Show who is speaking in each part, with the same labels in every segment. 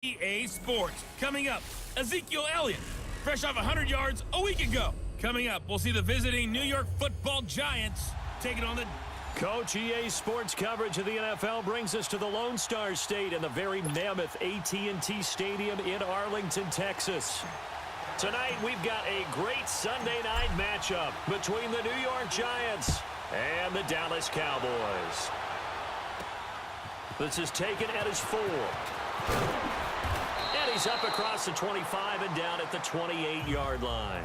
Speaker 1: EA Sports. Coming up, Ezekiel Elliott, fresh off 100 yards a week ago. Coming up, we'll see the visiting New York Football Giants taking on the...
Speaker 2: Coach, EA Sports coverage of the NFL brings us to the Lone Star State and the very mammoth AT&T Stadium in Arlington, Texas. Tonight, we've got a great Sunday night matchup between the New York Giants and the Dallas Cowboys. This is taken at his 4. And he's up across the 25 and down at the 28-yard line.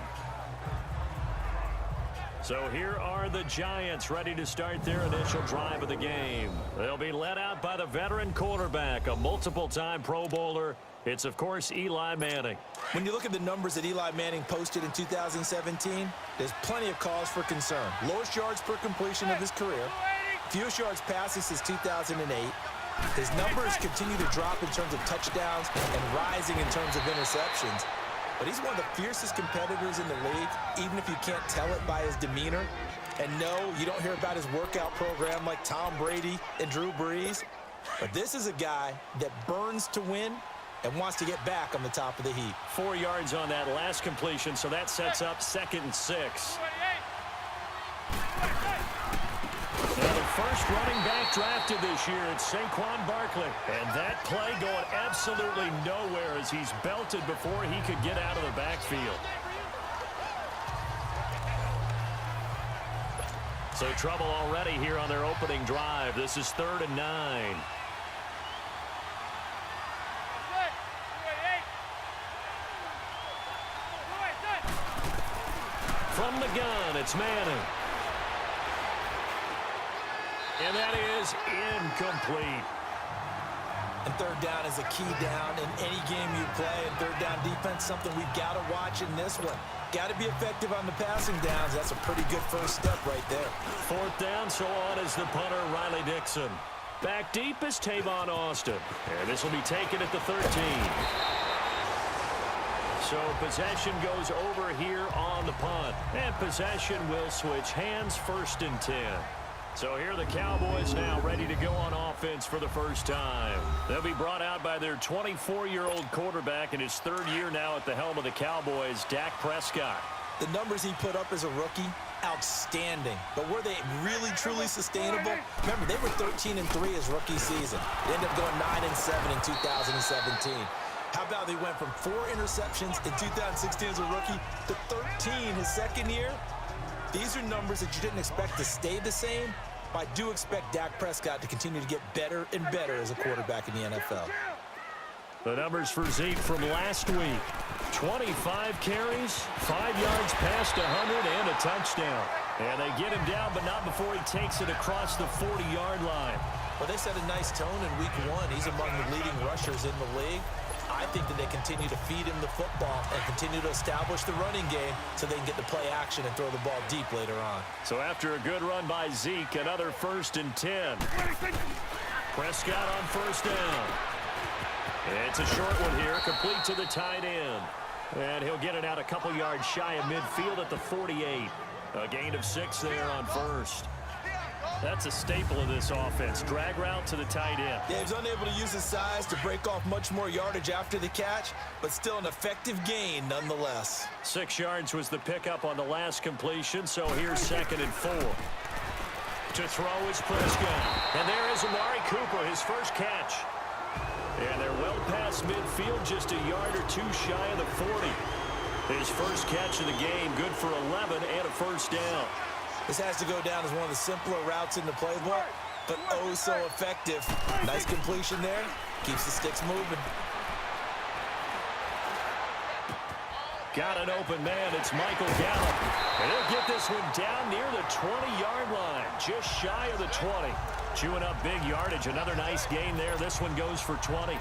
Speaker 2: So here are the Giants ready to start their initial drive of the game. They'll be led out by the veteran quarterback, a multiple-time Pro Bowler. It's, of course, Eli Manning.
Speaker 3: When you look at the numbers that Eli Manning posted in 2017, there's plenty of cause for concern. Lowest yards per completion of his career, fewest yards passes since 2008. His numbers continue to drop in terms of touchdowns and rising in terms of interceptions. But he's one of the fiercest competitors in the league, even if you can't tell it by his demeanor. And no, you don't hear about his workout program like Tom Brady and Drew Brees. But this is a guy that burns to win and wants to get back on the top of the heap.
Speaker 2: 4 yards on that last completion, so that sets up 2nd and 6. Now the first running back drafted this year, it's Saquon Barkley. And that play going absolutely nowhere as he's belted before he could get out of the backfield. So trouble already here on their opening drive. This is 3rd and 9. From the gun, it's Manning. And that is incomplete.
Speaker 3: And 3rd down is a key down in any game you play. And 3rd down defense, something we've got to watch in this one. Got to be effective on the passing downs. That's a pretty good first step right there.
Speaker 2: 4th down, so on is the punter, Riley Dixon. Back deep is Tavon Austin. And this will be taken at the 13. So possession goes over here on the punt. And possession will switch hands, 1st and 10. So here are the Cowboys now ready to go on offense for the first time. They'll be brought out by their 24-year-old quarterback in his 3rd year now at the helm of the Cowboys, Dak Prescott.
Speaker 3: The numbers he put up as a rookie, outstanding. But were they really, truly sustainable? Remember, they were 13-3 his rookie season. They ended up going 9-7 in 2017. How about they went from 4 interceptions in 2016 as a rookie to 13 his 2nd year? These are numbers that you didn't expect to stay the same, but I do expect Dak Prescott to continue to get better and better as a quarterback in the NFL.
Speaker 2: The numbers for Zeke from last week. 25 carries, 5 yards past 100, and a touchdown. And they get him down, but not before he takes it across the 40-yard line.
Speaker 3: Well, they set a nice tone in week 1. He's among the leading rushers in the league. I think that they continue to feed him the football and continue to establish the running game so they can get the play action and throw the ball deep later on.
Speaker 2: So after a good run by Zeke, another 1st and 10. Prescott on 1st down. It's a short one here, complete to the tight end. And he'll get it out a couple yards shy of midfield at the 48. A gain of 6 there on 1st. That's a staple of this offense. Drag route to the tight end.
Speaker 3: Yeah, he's unable to use his size to break off much more yardage after the catch, but still an effective gain nonetheless.
Speaker 2: 6 yards was the pickup on the last completion, so here's 2nd and 4. To throw is Prescott. And there is Amari Cooper, his first catch. And they're well past midfield, just a yard or 2 shy of the 40. His first catch of the game, good for 11 and a 1st down.
Speaker 3: This has to go down as one of the simpler routes in the playbook, but oh so effective. Nice completion there. Keeps the sticks moving.
Speaker 2: Got an open man. It's Michael Gallup. And he'll get this one down near the 20-yard line, just shy of the 20. Chewing up big yardage. Another nice gain there. This one goes for 20.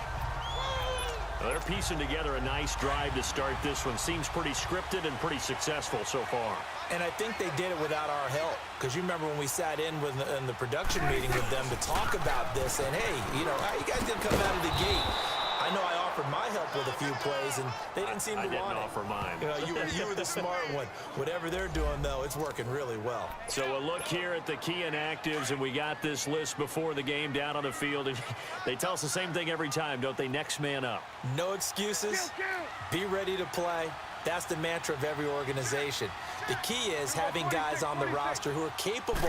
Speaker 2: They're piecing together a nice drive to start this one. Seems pretty scripted and pretty successful so far.
Speaker 3: And I think they did it without our help. Because you remember when we sat in the production meeting with them to talk about this, and hey, you know, you guys didn't come out of the gate. I know I offered my help with a few plays, and they didn't seem to want it.
Speaker 2: I didn't offer mine.
Speaker 3: You were the smart one. Whatever they're doing, though, it's working really well.
Speaker 2: So a look here at the key inactives, and we got this list before the game down on the field. And they tell us the same thing every time, don't they? Next man up.
Speaker 3: No excuses. Be ready to play. That's the mantra of every organization. The key is having guys on the roster who are capable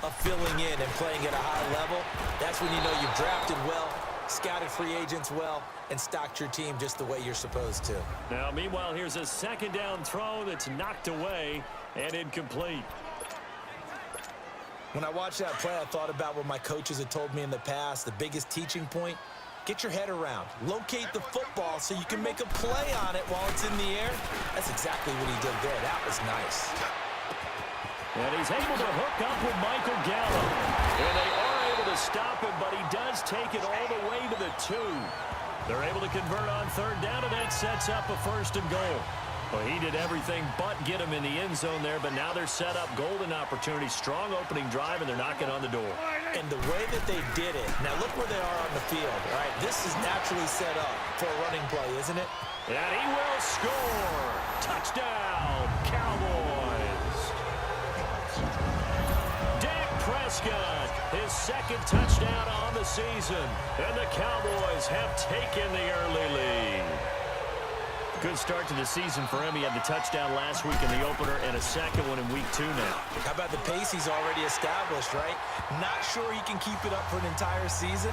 Speaker 3: of filling in and playing at a high level. That's when you know you've drafted well, scouted free agents well, and stocked your team just the way you're supposed to.
Speaker 2: Now, meanwhile, here's a second down throw that's knocked away and incomplete.
Speaker 3: When I watched that play, I thought about what my coaches had told me in the past. The biggest teaching point: get your head around. Locate the football so you can make a play on it while it's in the air. That's exactly what he did there. That was nice.
Speaker 2: And he's able to hook up with Michael Gallup. And they are able to stop him, but he does take it all the way to the 2. They're able to convert on third down, and that sets up a 1st and goal. Well, he did everything but get him in the end zone there, but now they're set up golden opportunity. Strong opening drive, and they're knocking on the door.
Speaker 3: And the way that they did it, now look where they are on the field, all right? This is naturally set up for a running play, isn't it?
Speaker 2: And he will score. Touchdown, Cowboys. Dak Prescott, his 2nd touchdown on the season. And the Cowboys have taken the early lead. Good start to the season for him. He had the touchdown last week in the opener and a 2nd one in week 2 now.
Speaker 3: How about the pace he's already established, right? Not sure he can keep it up for an entire season,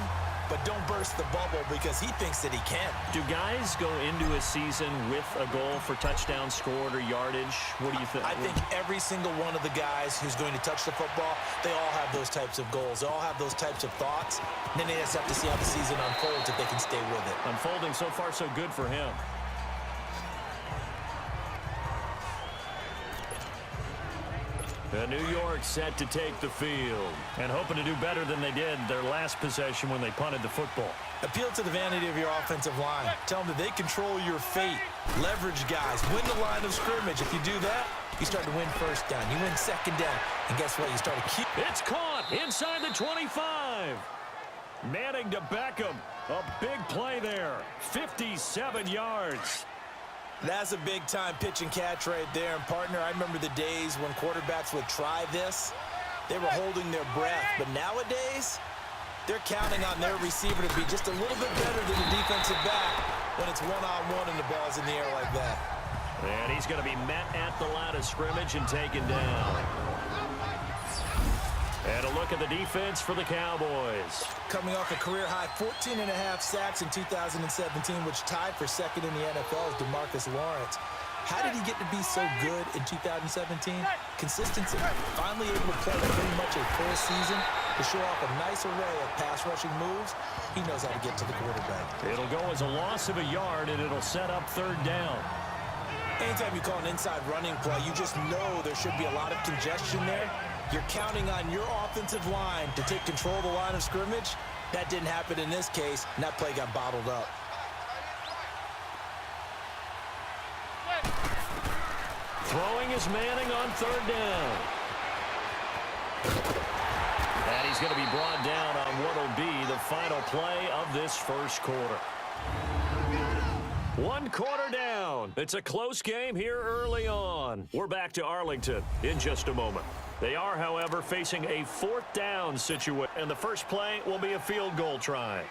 Speaker 3: but don't burst the bubble because he thinks that he can.
Speaker 2: Do guys go into a season with a goal for touchdown scored or yardage? What do you think?
Speaker 3: I think every single one of the guys who's going to touch the football, they all have those types of goals. They all have those types of thoughts. And then they just have to see how the season unfolds if they can stay with it.
Speaker 2: Unfolding so far so good for him. And New York set to take the field and hoping to do better than they did their last possession when they punted the football.
Speaker 3: Appeal to the vanity of your offensive line. Tell them that they control your fate. Leverage guys. Win the line of scrimmage. If you do that, you start to win 1st down. You win 2nd down. And guess what? You start to keep.
Speaker 2: It's caught inside the 25. Manning to Beckham. A big play there. 57 yards.
Speaker 3: That's a big-time pitch and catch right there. And, partner, I remember the days when quarterbacks would try this. They were holding their breath. But nowadays, they're counting on their receiver to be just a little bit better than the defensive back when it's one-on-one and the ball's in the air like that.
Speaker 2: And he's going to be met at the line of scrimmage and taken down. And a look at the defense for the Cowboys.
Speaker 3: Coming off a career-high 14.5 sacks in 2017, which tied for 2nd in the NFL as DeMarcus Lawrence. How did he get to be so good in 2017? Consistency. Finally able to play pretty much a full season to show off a nice array of pass-rushing moves. He knows how to get to the quarterback.
Speaker 2: It'll go as a loss of a yard, and it'll set up 3rd down.
Speaker 3: Anytime you call an inside running play, you just know there should be a lot of congestion there. You're counting on your offensive line to take control of the line of scrimmage. That didn't happen in this case, and that play got bottled up.
Speaker 2: Throwing is Manning on 3rd down. And he's going to be brought down on what will be the final play of this 1st quarter. 1 quarter down. It's a close game here early on. We're back to Arlington in just a moment. They are, however, facing a 4th down situation, and the first play will be a field goal try.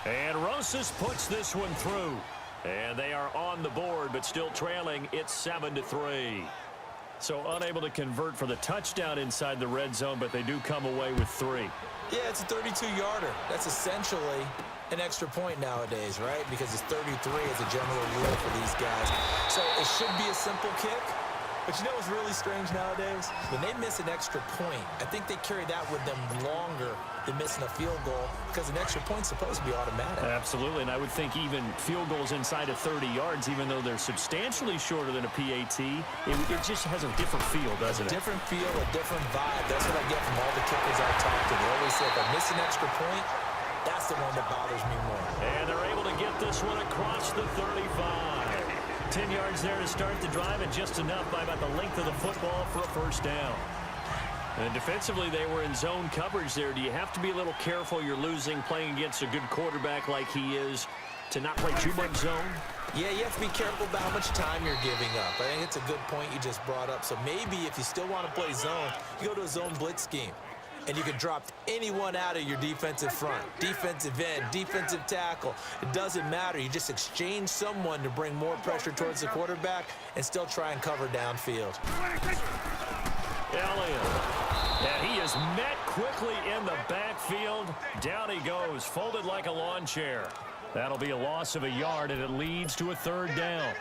Speaker 2: And Rosas puts this one through. And they are on the board, but still trailing. It's 7-3. So unable to convert for the touchdown inside the red zone, but they do come away with 3.
Speaker 3: Yeah, it's a 32-yarder. That's essentially an extra point nowadays, right? Because it's 33 as a general rule for these guys. So it should be a simple kick. But you know what's really strange nowadays? When they miss an extra point, I think they carry that with them longer than missing a field goal because an extra point's supposed to be automatic.
Speaker 2: Absolutely, and I would think even field goals inside of 30 yards, even though they're substantially shorter than a PAT, it just has a different feel, doesn't it?
Speaker 3: A different feel, a different vibe. That's what I get from all the kickers I talk to. They always say if I miss an extra point, that's the one that bothers me more.
Speaker 2: And they're able to get this one across the 35. 10 yards there to start the drive, and just enough by about the length of the football for a first down. And defensively, they were in zone coverage there. Do you have to be a little careful you're losing playing against a good quarterback like he is to not play too much zone?
Speaker 3: Yeah, you have to be careful about how much time you're giving up. I think it's a good point you just brought up. So maybe if you still want to play zone, you go to a zone blitz scheme. And you can drop anyone out of your defensive front, defensive end, defensive tackle. It doesn't matter. You just exchange someone to bring more pressure towards the quarterback and still try and cover downfield.
Speaker 2: Elliott. And he is met quickly in the backfield. Down he goes, folded like a lawn chair. That'll be a loss of a yard, and it leads to a third down.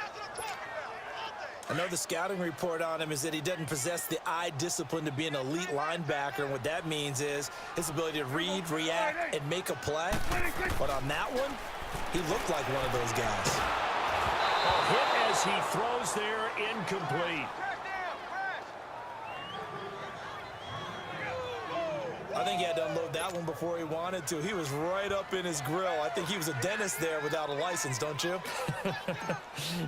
Speaker 3: I know the scouting report on him is that he doesn't possess the eye discipline to be an elite linebacker, and what that means is his ability to read, react, and make a play. But on that one, he looked like one of those guys.
Speaker 2: A hit as he throws there, incomplete.
Speaker 3: I think he had to unload that one before he wanted to. He was right up in his grill. I think he was a dentist there without a license, don't you?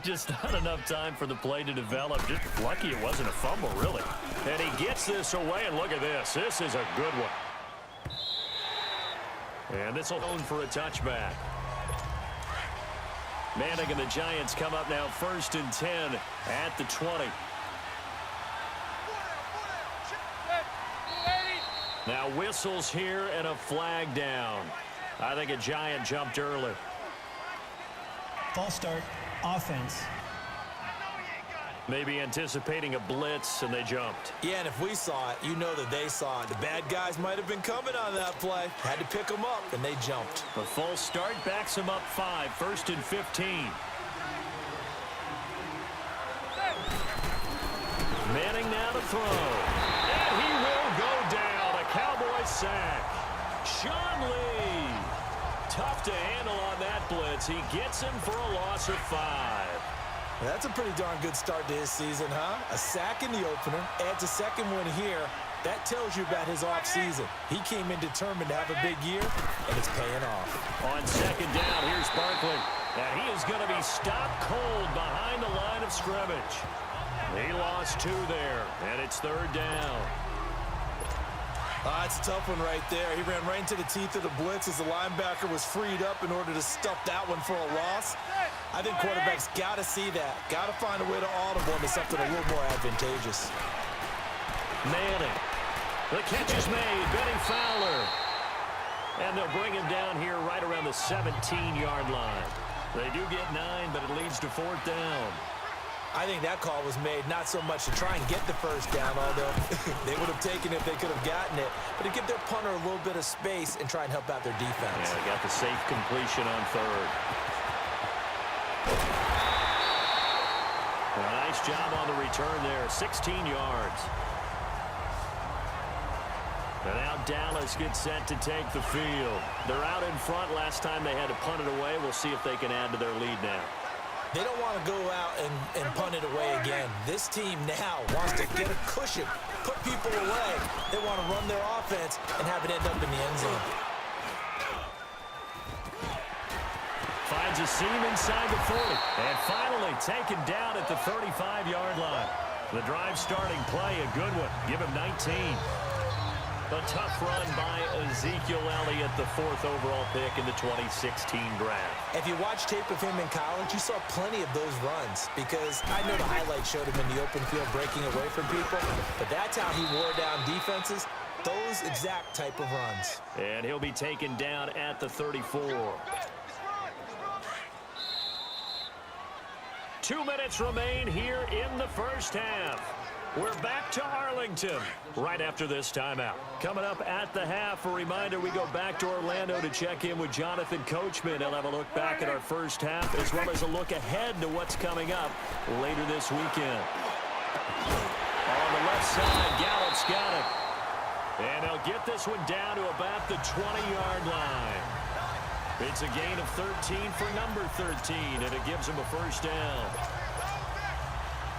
Speaker 2: Just not enough time for the play to develop. Just lucky it wasn't a fumble, really. And he gets this away, and look at this. This is a good one. And this will own for a touchback. Manning and the Giants come up now 1st and 10 at the 20. Now whistles here and a flag down. I think a Giant jumped early.
Speaker 4: False start, offense.
Speaker 2: Maybe anticipating a blitz, and they jumped.
Speaker 3: Yeah, and if we saw it, you know that they saw it. The bad guys might have been coming on that play. Had to pick them up, and they jumped.
Speaker 2: The false start backs them up 5, 1st and 15. Manning now to throw. And he will go down. Cowboys sack. Sean Lee. Tough to handle on that blitz. He gets him for a loss of 5.
Speaker 3: That's a pretty darn good start to his season, huh? A sack in the opener, adds a second one here. That tells you about his offseason. He came in determined to have a big year, and it's paying off.
Speaker 2: On second down, here's Barkley. And he is going to be stopped cold behind the line of scrimmage. He lost 2 there, and it's 3rd down.
Speaker 3: It's a tough one right there. He ran right into the teeth of the blitz as the linebacker was freed up in order to stuff that one for a loss. I think quarterbacks got to see that. Got to find a way to audible into something a little more advantageous.
Speaker 2: Manning. The catch is made. Benny Fowler. And they'll bring him down here right around the 17-yard line. They do get 9, but it leads to 4th down.
Speaker 3: I think that call was made not so much to try and get the first down, although they would have taken it if they could have gotten it, but to give their punter a little bit of space and try and help out their defense.
Speaker 2: Yeah, they got the safe completion on 3rd. A nice job on the return there, 16 yards. And now Dallas gets set to take the field. They're out in front. Last time they had to punt it away. We'll see if they can add to their lead now.
Speaker 3: They don't want to go out and punt it away again. This team now wants to get a cushion, put people away. They want to run their offense and have it end up in the end zone.
Speaker 2: Finds a seam inside the 40. And finally taken down at the 35-yard line. The drive starting play, a good one. Give him 19. A tough run by Ezekiel Elliott, the 4th overall pick in the 2016 draft.
Speaker 3: If you watch tape of him in college, you saw plenty of those runs because I know the highlights showed him in the open field breaking away from people, but that's how he wore down defenses, those exact type of runs.
Speaker 2: And he'll be taken down at the 34. 2 minutes remain here in the first half. We're back to Arlington right after this timeout. Coming up at the half, a reminder, we go back to Orlando to check in with Jonathan Coachman. He'll have a look back at our first half as well as a look ahead to what's coming up later this weekend. On the left side, Gallup's got it. And they'll get this one down to about the 20-yard line. It's a gain of 13 for number 13, and it gives them a first down.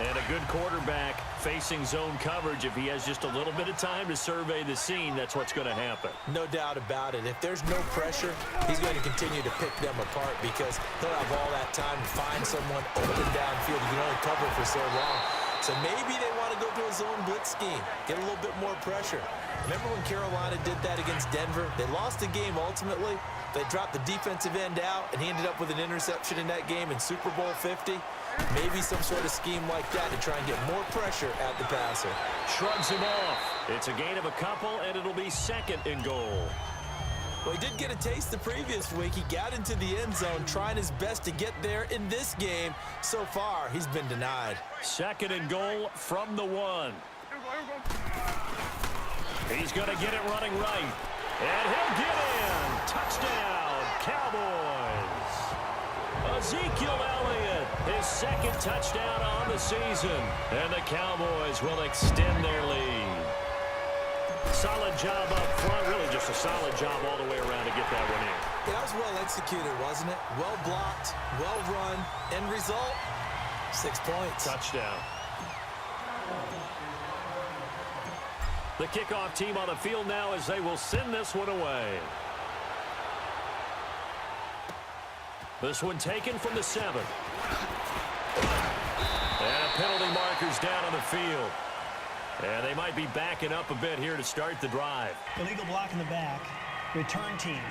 Speaker 2: And a good quarterback facing zone coverage, if he has just a little bit of time to survey the scene, that's what's going to happen.
Speaker 3: No doubt about it. If there's no pressure, he's going to continue to pick them apart because he'll have all that time to find someone open downfield. You can only cover for so long. So maybe they want to go to a zone blitz scheme, get a little bit more pressure. Remember when Carolina did that against Denver? They lost the game ultimately. They dropped the defensive end out, and he ended up with an interception in that game in Super Bowl 50. Maybe some sort of scheme like that to try and get more pressure at the passer.
Speaker 2: Shrugs him off. It's a gain of a couple, and it'll be 2nd and goal.
Speaker 3: Well, he did get a taste the previous week. He got into the end zone, trying his best to get there in this game. So far, he's been denied.
Speaker 2: 2nd and goal from the 1. He's going to get it running right. And he'll get in. Touchdown, Cowboys. Ezekiel Elliott, his 2nd touchdown on the season. And the Cowboys will extend their lead. Solid job up front. Really just a solid job all the way around to get that one in.
Speaker 3: Yeah, that was well executed, wasn't it? Well blocked, well run. End result, 6 points.
Speaker 2: Touchdown. The kickoff team on the field now as they will send this one away. This one taken from the 7. And a penalty marker's down on the field. And they might be backing up a bit here to start the drive.
Speaker 4: Illegal block in the back. Return team.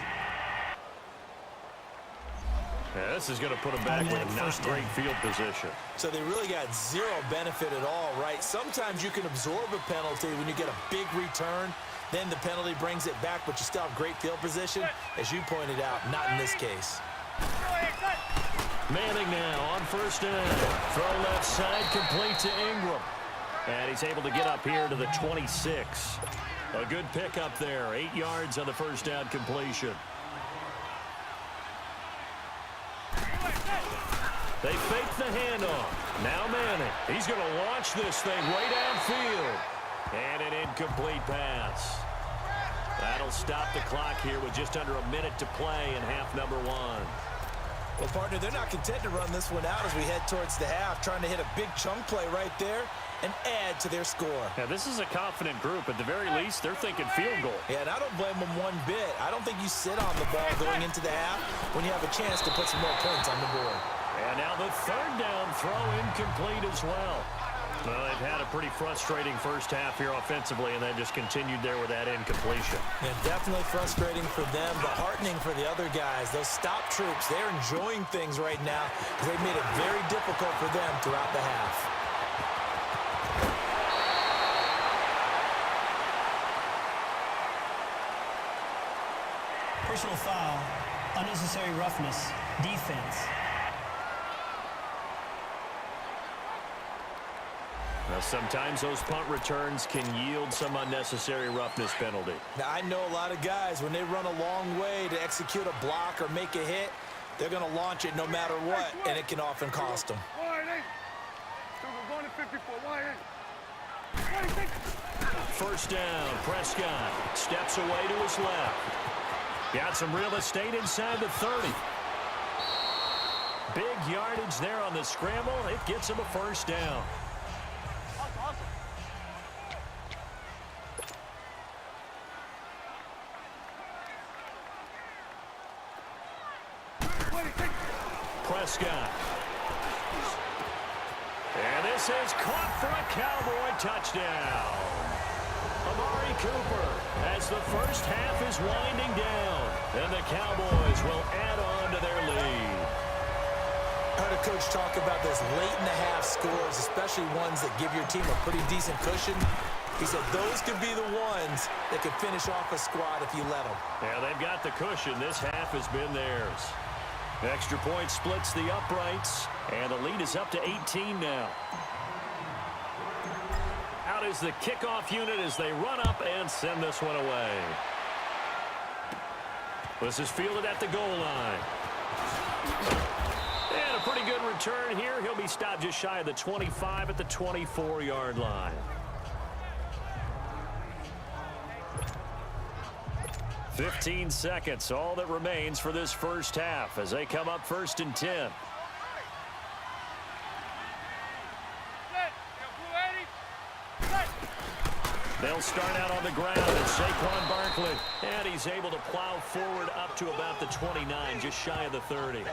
Speaker 2: Yeah, this is going to put them back with a not great field position.
Speaker 3: So they really got zero benefit at all, right? Sometimes you can absorb a penalty when you get a big return. Then the penalty brings it back, but you still have great field position. As you pointed out, not in this case.
Speaker 2: Manning now on 1st down. Throw left side, complete to Ingram. And he's able to get up here to the 26. A good pickup there. 8 yards on the 1st down completion. They fake the handoff. Now Manning. He's going to launch this thing way downfield. And an incomplete pass. That'll stop the clock here with just under a minute to play in half number 1.
Speaker 3: Well, partner, they're not content to run this one out as we head towards the half, trying to hit a big chunk play right there and add to their score.
Speaker 2: Yeah, this is a confident group. At the very least, they're thinking field goal.
Speaker 3: Yeah, and I don't blame them one bit. I don't think you sit on the ball going into the half when you have a chance to put some more points on the board.
Speaker 2: And now the 3rd down throw incomplete as well. Well, they've had a pretty frustrating first half here offensively, and then just continued there with that incompletion.
Speaker 3: Yeah, definitely frustrating for them, but heartening for the other guys. Those stop troops, they're enjoying things right now because they've made it very difficult for them throughout the half.
Speaker 4: Personal foul, unnecessary roughness, defense.
Speaker 2: Now, sometimes those punt returns can yield some unnecessary roughness penalty.
Speaker 3: Now, I know a lot of guys, when they run a long way to execute a block or make a hit, they're going to launch it no matter what, and it can often cost them.
Speaker 2: 1st down, Prescott steps away to his left. Got some real estate inside the 30. Big yardage there on the scramble. It gets him a 1st down. Prescott. And this is caught for a Cowboy touchdown. Amari Cooper as the first half is winding down. And the Cowboys will add on to their lead.
Speaker 3: I heard a coach talk about those late in the half scores, especially ones that give your team a pretty decent cushion. He said those could be the ones that could finish off a squad if you let them.
Speaker 2: Yeah, they've got the cushion. This half has been theirs. Extra point splits the uprights, and the lead is up to 18 now. Out is the kickoff unit as they run up and send this one away. This is fielded at the goal line. And a pretty good return here. He'll be stopped just shy of the 25 at the 24-yard line. 15 seconds, all that remains for this first half as they come up 1st and 10. They'll start out on the ground. It's Saquon Barkley. And he's able to plow forward up to about the 29, just shy of the 30.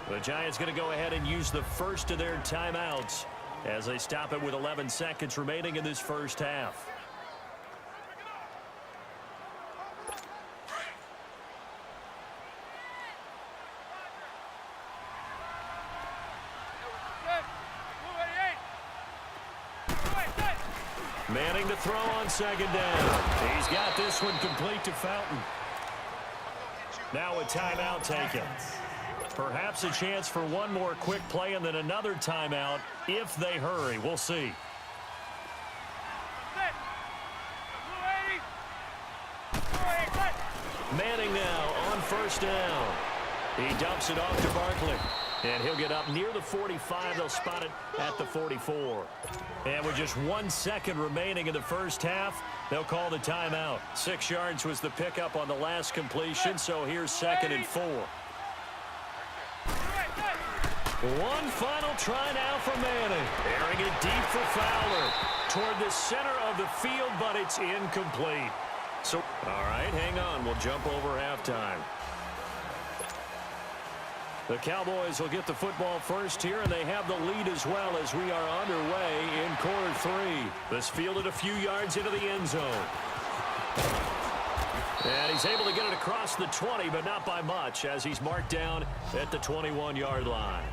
Speaker 2: The Giants going to go ahead and use the first of their timeouts as they stop it with 11 seconds remaining in this first half. Manning to throw on second down. He's got this one complete to Fountain. Now a timeout taken. Perhaps a chance for one more quick play and then another timeout if they hurry. We'll see. Manning now on first down. He dumps it off to Barkley. And he'll get up near the 45. They'll spot it at the 44. And with just 1 second remaining in the first half, they'll call the timeout. 6 yards was the pickup on the last completion, so here's 2nd and 4. One final try now for Manning. Airing it deep for Fowler. Toward the center of the field, but it's incomplete. So, all right, hang on. We'll jump over halftime. The Cowboys will get the football first here, and they have the lead as well as we are underway in quarter 3. This fielded a few yards into the end zone. And he's able to get it across the 20, but not by much, as he's marked down at the 21-yard line.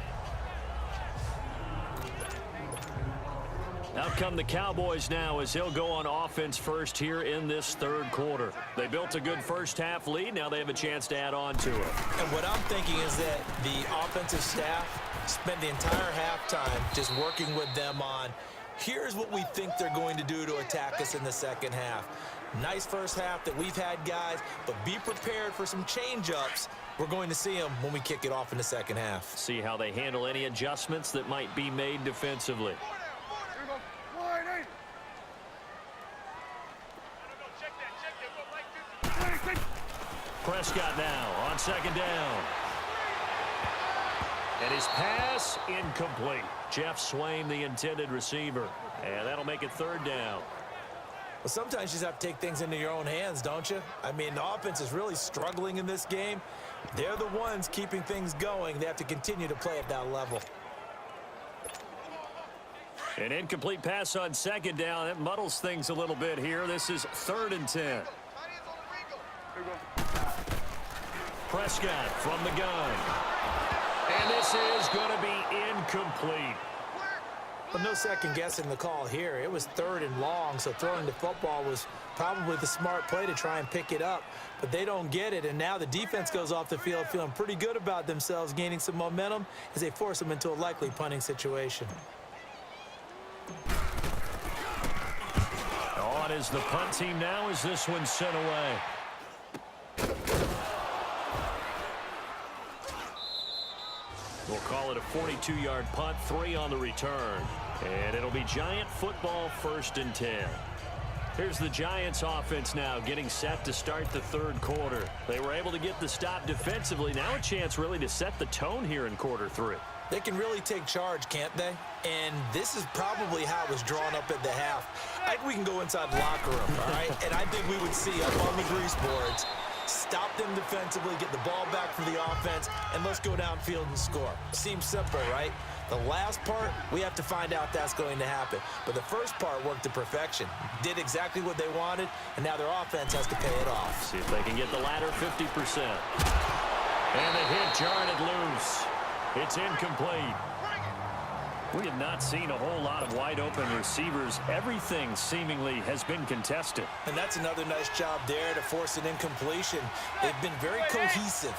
Speaker 2: Out come the Cowboys now as they'll go on offense first here in this third quarter. They built a good first half lead. Now they have a chance to add on to it.
Speaker 3: And what I'm thinking is that the offensive staff spent the entire halftime just working with them on, here's what we think they're going to do to attack us in the second half. Nice first half that we've had, guys, but be prepared for some change-ups. We're going to see them when we kick it off in the second half.
Speaker 2: See how they handle any adjustments that might be made defensively. Prescott now on second down. And his pass incomplete. Jeff Swain, the intended receiver. And that'll make it third down.
Speaker 3: Well, sometimes you just have to take things into your own hands, don't you? I mean, the offense is really struggling in this game. They're the ones keeping things going. They have to continue to play at that level.
Speaker 2: An incomplete pass on second down. That muddles things a little bit here. This is 3rd and 10. Prescott from the gun. And this is going to be incomplete.
Speaker 3: But no second guessing the call here. It was 3rd and long, so throwing the football was probably the smart play to try and pick it up. But they don't get it, and now the defense goes off the field feeling pretty good about themselves, gaining some momentum as they force them into a likely punting situation.
Speaker 2: On is the punt team now as this one's sent away. We'll call it a 42-yard punt, 3 on the return. And it'll be Giant football 1st and 10. Here's the Giants offense now getting set to start the third quarter. They were able to get the stop defensively. Now a chance really to set the tone here in quarter 3.
Speaker 3: They can really take charge, can't they? And this is probably how it was drawn up at the half. I think we can go inside the locker room, all right? And I think we would see up on the grease boards, stop them defensively, get the ball back for the offense, and let's go downfield and score. Seems simple, right? The last part, we have to find out that's going to happen. But the first part worked to perfection. Did exactly what they wanted, and now their offense has to pay it off.
Speaker 2: See if they can get the latter 50%. And the hit jarred it loose. It's incomplete. We have not seen a whole lot of wide-open receivers. Everything seemingly has been contested.
Speaker 3: And that's another nice job there to force an incompletion. They've been very cohesive,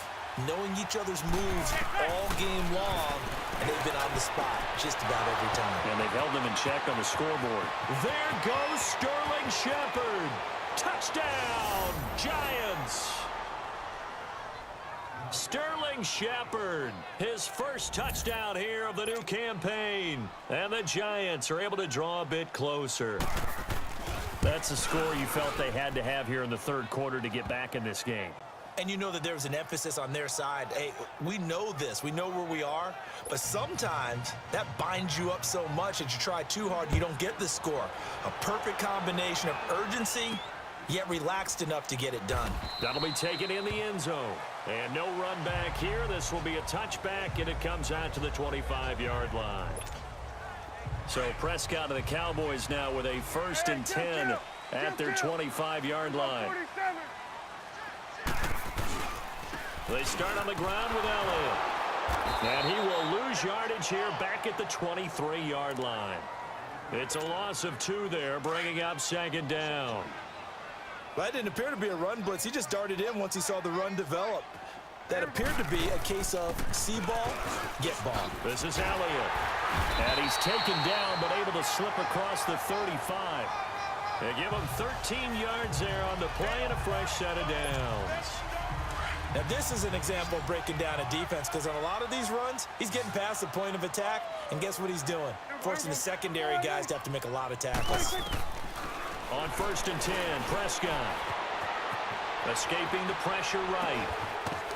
Speaker 3: knowing each other's moves all game long, and they've been on the spot just about every time.
Speaker 2: And they've held them in check on the scoreboard. There goes Sterling Shepard. Touchdown, Giants. Sterling Shepard, his first touchdown here of the new campaign. And the Giants are able to draw a bit closer. That's a score you felt they had to have here in the third quarter to get back in this game.
Speaker 3: And you know that there's an emphasis on their side. Hey, we know this. We know where we are. But sometimes that binds you up so much that you try too hard, you don't get the score. A perfect combination of urgency, yet relaxed enough to get it done.
Speaker 2: That'll be taken in the end zone. And no run back here. This will be a touchback, and it comes out to the 25-yard line. So Prescott and the Cowboys now with a 1st and 10 at their 25-yard line. They start on the ground with Elliott. And he will lose yardage here back at the 23-yard line. It's a loss of 2 there, bringing up 2nd down.
Speaker 3: Well, that didn't appear to be a run blitz. He just darted in once he saw the run develop. That appeared to be a case of see ball, get ball.
Speaker 2: This is Elliott. And he's taken down, but able to slip across the 35. They give him 13 yards there on the play and a fresh set of downs.
Speaker 3: Now, this is an example of breaking down a defense, because on a lot of these runs, he's getting past the point of attack, and guess what he's doing? Forcing the secondary guys to have to make a lot of tackles.
Speaker 2: On 1st and 10, Prescott. Escaping the pressure right.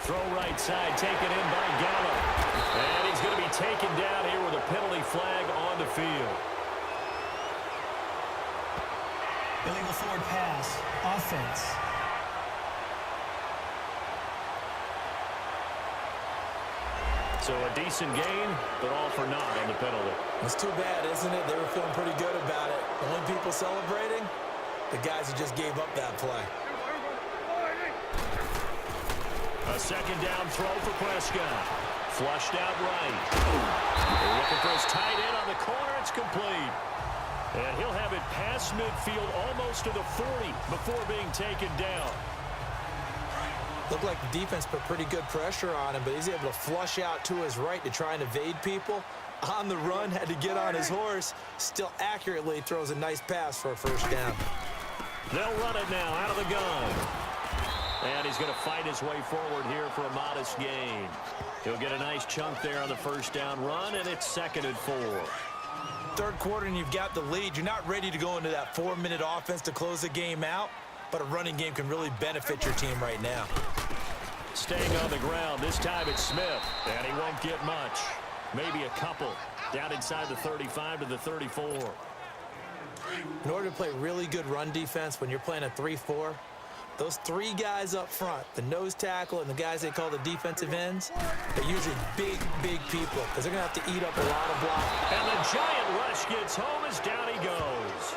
Speaker 2: Throw right side, taken in by Gallup. And he's going to be taken down here with a penalty flag on the field.
Speaker 4: Illegal forward pass. Offense.
Speaker 2: So a decent gain, but all for naught on the penalty.
Speaker 3: It's too bad, isn't it? They were feeling pretty good about it. The only people celebrating, the guys who just gave up that play.
Speaker 2: A 2nd down throw for Prescott. Flushed out right. They're looking for his tight end on the corner. It's complete. And he'll have it past midfield almost to the 40 before being taken down.
Speaker 3: Looked like the defense put pretty good pressure on him, but he's able to flush out to his right to try and evade people. On the run, had to get on his horse. Still accurately throws a nice pass for a 1st down.
Speaker 2: They'll run it now out of the gun. And he's going to fight his way forward here for a modest gain. He'll get a nice chunk there on the 1st down run, and it's 2nd and 4.
Speaker 3: 3rd quarter, and you've got the lead. You're not ready to go into that 4-minute offense to close the game out, but a running game can really benefit your team right now.
Speaker 2: Staying on the ground, this time it's Smith, and he won't get much. Maybe a couple. Down inside the 35 to the 34.
Speaker 3: In order to play really good run defense when you're playing a 3-4, those 3 guys up front, the nose tackle and the guys they call the defensive ends, they're usually big, big people, because they're going to have to eat up a lot of block.
Speaker 2: And the giant rush gets home as down he goes.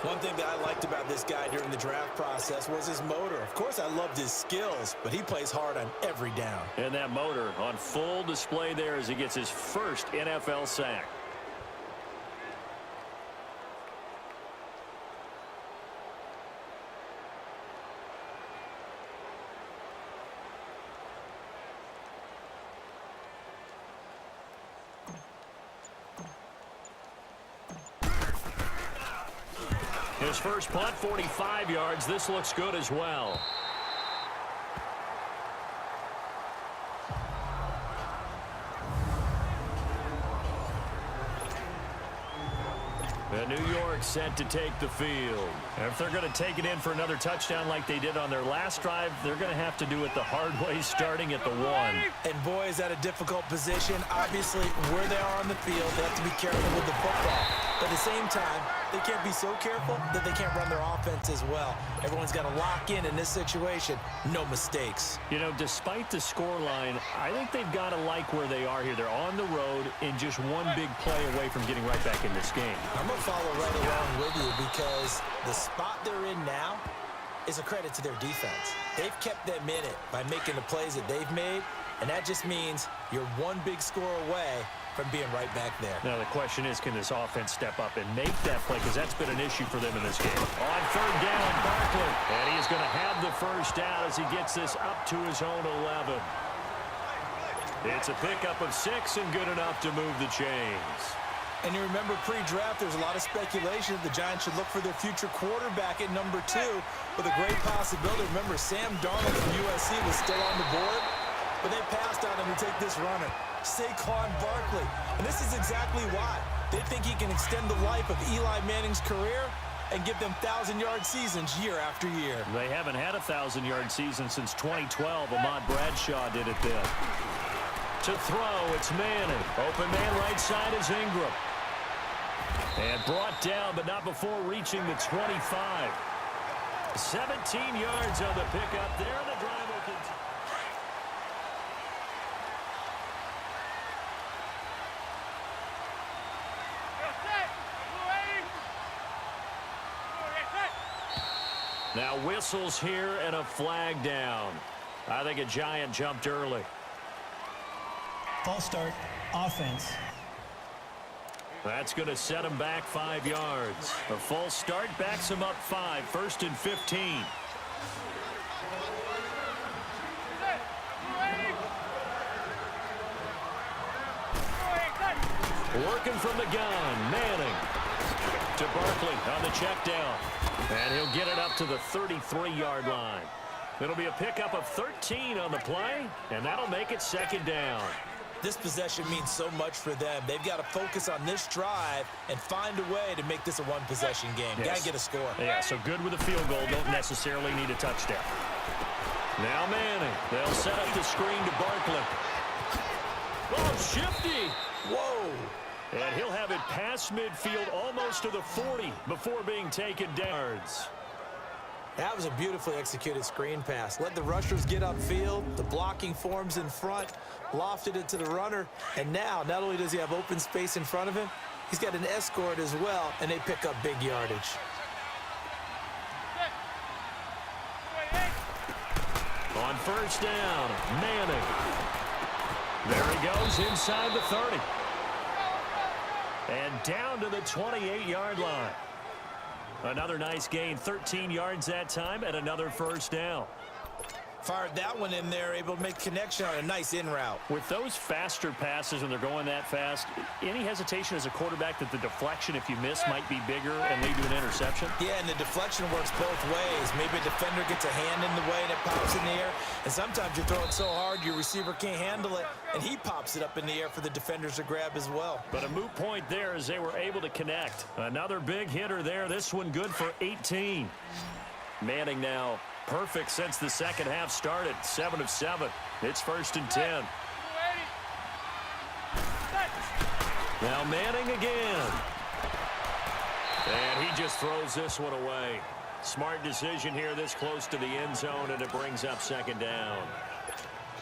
Speaker 3: One thing that I liked about this guy during the draft process was his motor. Of course, I loved his skills, but he plays hard on every down.
Speaker 2: And that motor on full display there as he gets his 1st NFL sack. His first punt, 45 yards. This looks good as well. And New York set to take the field. And if they're going to take it in for another touchdown like they did on their last drive, they're going to have to do it the hard way, starting at the 1.
Speaker 3: And boy, is that a difficult position. Obviously, where they are on the field, they have to be careful with the football. But at the same time, they can't be so careful that they can't run their offense as well. Everyone's got to lock in this situation. No mistakes.
Speaker 2: You know, despite the scoreline, I think they've got to like where they are here. They're on the road and just one big play away from getting right back in this game.
Speaker 3: I'm going to follow right along with you, because the spot they're in now is a credit to their defense. They've kept them in it by making the plays that they've made, and that just means you're one big score away from being right back there.
Speaker 2: Now the question is, can this offense step up and make that play, because that's been an issue for them in this game. On 3rd down, Barkley, and he is going to have the 1st down as he gets this up to his own 11. It's a pickup of 6 and good enough to move the chains.
Speaker 3: And you remember pre-draft, there's a lot of speculation that the Giants should look for their future quarterback at number 2 with a great possibility. Remember, Sam Darnold from USC was still on the board, but they passed on him to take this runner, Saquon Barkley. And this is exactly why. They think he can extend the life of Eli Manning's career, and give them 1,000-yard seasons year after year.
Speaker 2: They haven't had a 1,000-yard season since 2012. Ahmad Bradshaw did it then. To throw, it's Manning. Open man right side is Ingram. And brought down, but not before reaching the 25. 17 yards on the pickup there. The drive will continue. Now whistles here and a flag down. I think a Giant jumped early.
Speaker 4: False start, offense.
Speaker 2: That's going to set him back 5 yards. A false start backs him up 5. 1st and 15. Working from the gun, Manning to Barkley on the check down. And he'll get it up to the 33-yard line. It'll be a pickup of 13 on the play, and that'll make it 2nd down.
Speaker 3: This possession means so much for them. They've got to focus on this drive and find a way to make this a one-possession game.
Speaker 2: Yes.
Speaker 3: Got to get a score.
Speaker 2: Yeah, so good with a field goal. Don't necessarily need a touchdown. Now Manning. They'll set up the screen to Barkley. Oh, shifty.
Speaker 3: Whoa.
Speaker 2: And he'll have it past midfield almost to the 40 before being taken down.
Speaker 3: That was a beautifully executed screen pass. Let the rushers get upfield. The blocking forms in front. Lofted it to the runner. And now, not only does he have open space in front of him, he's got an escort as well, and they pick up big yardage.
Speaker 2: On 1st down, Manning. There he goes inside the 30. And down to the 28-yard line. Another nice gain, 13 yards that time, and another 1st down.
Speaker 3: Fired that one in there, able to make connection on a nice in route.
Speaker 2: With those faster passes when they're going that fast, any hesitation as a quarterback that the deflection, if you miss, might be bigger and lead to an interception?
Speaker 3: Yeah, and the deflection works both ways. Maybe a defender gets a hand in the way and it pops in the air. And sometimes you throw it so hard your receiver can't handle it, and he pops it up in the air for the defenders to grab as well.
Speaker 2: But a moot point there as they were able to connect. Another big hitter there. This one good for 18. Manning now perfect since the second half started. 7 of 7. It's 1st and 10. Now Manning again. And he just throws this one away. Smart decision here this close to the end zone, and it brings up 2nd down.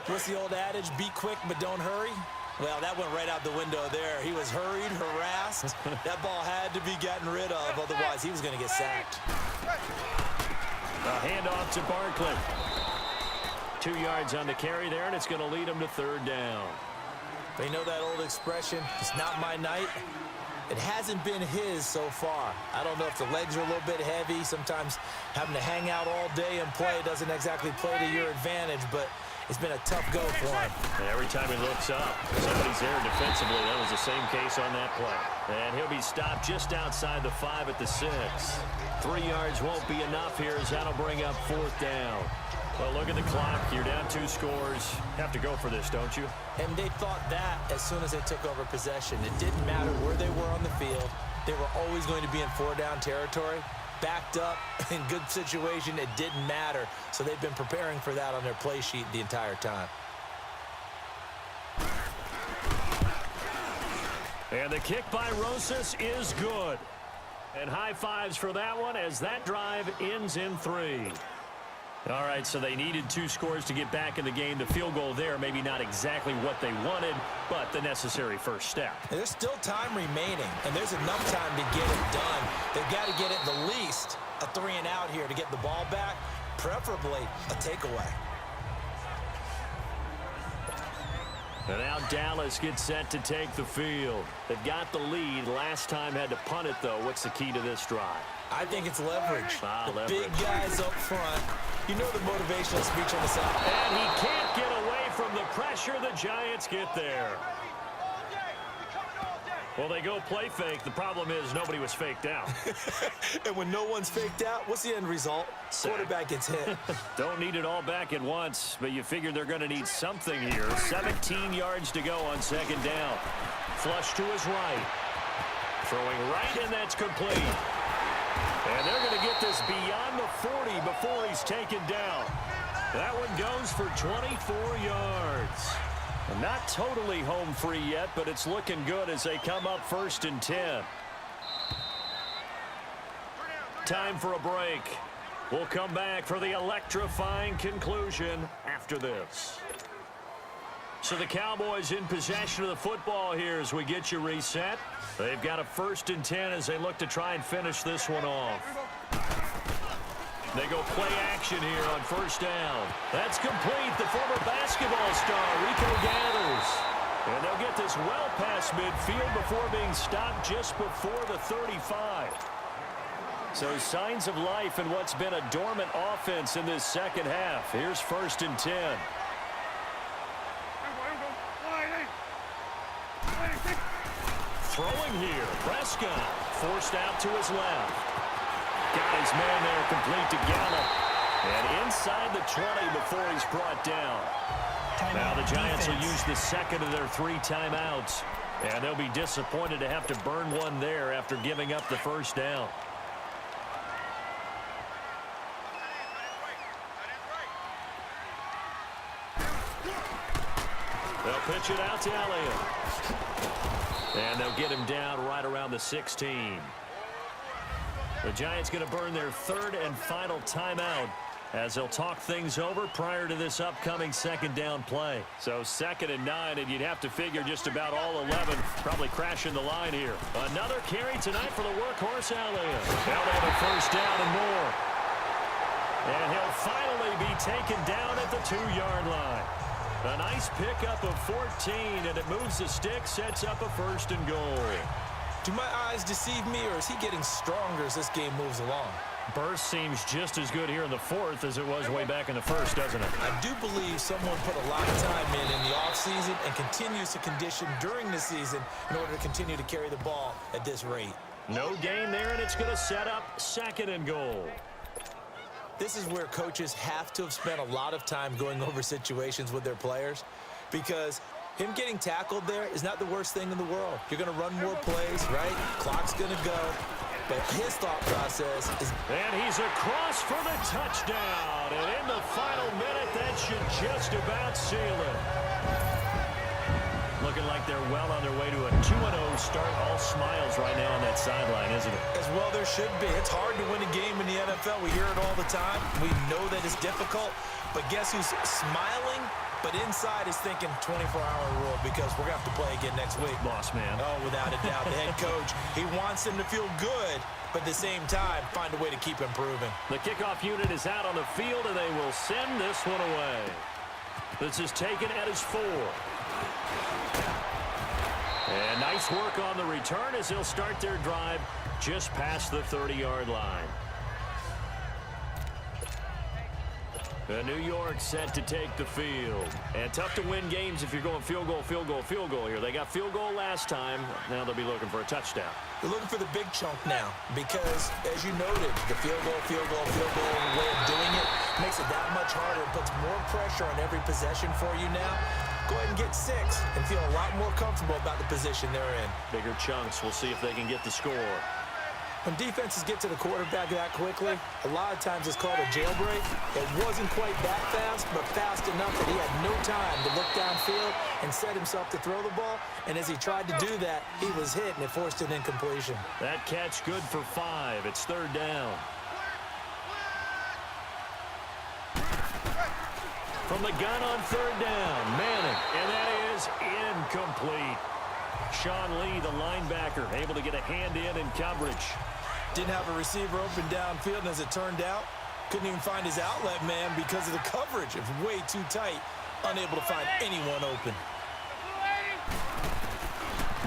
Speaker 3: What's the old adage? Be quick, but don't hurry. Well, that went right out the window there. He was hurried, harassed. That ball had to be gotten rid of, otherwise he was going to get sacked.
Speaker 2: A handoff to Barkley. 2 yards on the carry there, and it's going to lead him to 3rd down.
Speaker 3: They know that old expression, it's not my night. It hasn't been his so far. I don't know if the legs are a little bit heavy. Sometimes having to hang out all day and play doesn't exactly play to your advantage, but it's been a tough go for him.
Speaker 2: And every time he looks up, somebody's there defensively. That was the same case on that play. And he'll be stopped just outside the 5 at the 6. 3 yards won't be enough here as that'll bring up 4th down. Well, look at the clock. You're down 2 scores. Have to go for this, don't you?
Speaker 3: And they thought that as soon as they took over possession. It didn't matter where they were on the field. They were always going to be in 4-down territory. Backed up, in good situation, it didn't matter. So they've been preparing for that on their play sheet the entire time.
Speaker 2: And the kick by Rosas is good. And high fives for that one as that drive ends in 3. All right, so they needed 2 scores to get back in the game. The field goal there, maybe not exactly what they wanted, but the necessary first step.
Speaker 3: And there's still time remaining, and there's enough time to get it done. They've got to get at the least a 3-and-out here to get the ball back, preferably a takeaway.
Speaker 2: And now Dallas gets set to take the field. They've got the lead. Last time had to punt it, though. What's the key to this drive?
Speaker 3: I think it's leverage.
Speaker 2: Leverage.
Speaker 3: Big guys up front. You know the motivational speech on the side.
Speaker 2: And he can't get away from the pressure. The Giants get there. Well, they go play fake. The problem is nobody was faked out.
Speaker 3: And when no one's faked out, what's the end result? Quarterback gets hit.
Speaker 2: Don't need it all back at once, but you figure they're going to need something here. 17 yards to go on 2nd down. Flush to his right. Throwing right, and that's complete. And they're going to get this beyond the 40 before he's taken down. That one goes for 24 yards. Not totally home free yet, but it's looking good as they come up 1st and 10. Time for a break. We'll come back for the electrifying conclusion after this. So the Cowboys in possession of the football here as we get you reset. They've got a 1st and 10 as they look to try and finish this one off. They go play action here on 1st down. That's complete. The former basketball star, Rico gathers. And they'll get this well past midfield before being stopped just before the 35. So signs of life in what's been a dormant offense in this second half. Here's 1st and 10. Throwing here. Prescott forced out to his left. Got his man there complete to Gallup. And inside the 20 before he's brought down. Now the Giants will use the second of their 3 timeouts. And they'll be disappointed to have to burn one there after giving up the 1st down. They'll pitch it out to Elliott. And they'll get him down right around the 16. The Giants going to burn their 3rd and final timeout as they'll talk things over prior to this upcoming 2nd down play. So 2nd and 9, and you'd have to figure just about all 11 probably crashing the line here. Another carry tonight for the workhorse Elliott. Now they have a 1st down and more. And he'll finally be taken down at the 2-yard line. A nice pickup of 14, and it moves the stick, sets up a 1st and goal.
Speaker 3: Do my eyes deceive me, or is he getting stronger as this game moves along?
Speaker 2: Burst seems just as good here in the 4th as it was way back in the 1st, doesn't it?
Speaker 3: I do believe someone put a lot of time in the offseason and continues to condition during the season in order to continue to carry the ball at this rate.
Speaker 2: No gain there, and it's going to set up 2nd and goal.
Speaker 3: This is where coaches have to have spent a lot of time going over situations with their players, because him getting tackled there is not the worst thing in the world. You're going to run more plays, right? Clock's going to go. But his thought process is...
Speaker 2: And he's across for the touchdown. And in the final minute, that should just about seal it. Looking like they're well on their way to a 2-0 start. All smiles right now on that sideline, isn't it?
Speaker 3: As well there should be. It's hard to win a game in the NFL. We hear it all the time. We know that it's difficult. But guess who's smiling? But inside is thinking 24-hour rule, because we're going to have to play again next week.
Speaker 2: Boss man.
Speaker 3: Oh, without a doubt. The head coach, he wants them to feel good, but at the same time, find a way to keep improving.
Speaker 2: The kickoff unit is out on the field, and they will send this one away. This is taken at his 4. And nice work on the return as they'll start their drive just past the 30-yard line. New York set to take the field. And tough to win games if you're going field goal, field goal, field goal here. They got field goal last time. Now they'll be looking for a touchdown.
Speaker 3: They're looking for the big chunk now, because, as you noted, the field goal, way of doing it makes it that much harder. It puts more pressure on every possession for you now. Go ahead and get 6 and feel a lot more comfortable about the position they're in.
Speaker 2: Bigger chunks. We'll see if they can get the score.
Speaker 3: When defenses get to the quarterback that quickly, a lot of times it's called a jailbreak. It wasn't quite that fast, but fast enough that he had no time to look downfield and set himself to throw the ball. And as he tried to do that, he was hit, and it forced an incompletion.
Speaker 2: That catch good for 5. It's 3rd down. From the gun on 3rd down, Manning, and that is incomplete. Sean Lee, the linebacker, able to get a hand in coverage.
Speaker 3: Didn't have a receiver open downfield, and as it turned out, couldn't even find his outlet man because of the coverage. It was way too tight, unable to find anyone open.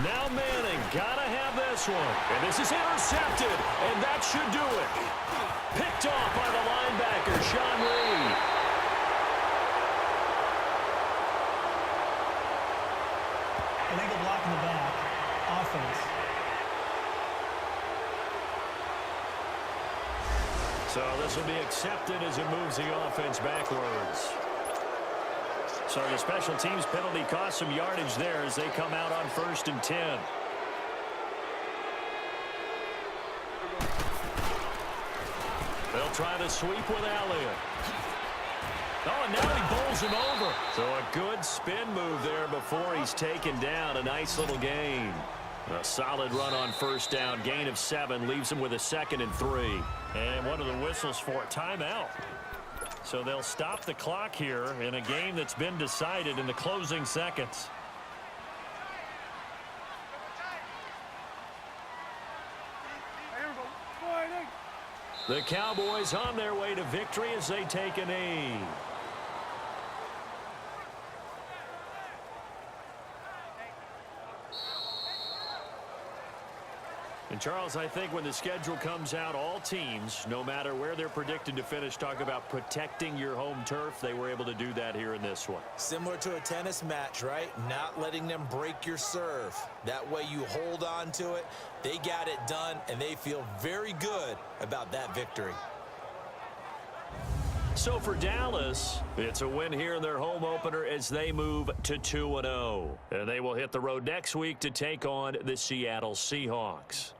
Speaker 2: Now Manning, gotta have this one. And this is intercepted, and that should do it. Picked off by the linebacker, Sean Lee.
Speaker 4: Illegal block in the back. Offense.
Speaker 2: So this will be accepted as it moves the offense backwards. So the special teams penalty cost some yardage there as they come out on 1st and 10. They'll try to sweep with Elliott. Oh, and now he bowls him over. So a good spin move there before he's taken down. A nice little gain. A solid run on first down. Gain of 7 leaves him with a 2nd and 3. And one of the whistles for a timeout. So they'll stop the clock here in a game that's been decided in the closing seconds. The Cowboys on their way to victory as they take a knee. And Charles, I think when the schedule comes out, all teams, no matter where they're predicted to finish, talk about protecting your home turf. They were able to do that here in this one.
Speaker 3: Similar to a tennis match, right? Not letting them break your serve. That way you hold on to it. They got it done, and they feel very good about that victory.
Speaker 2: So for Dallas, it's a win here in their home opener as they move to 2-0. And they will hit the road next week to take on the Seattle Seahawks.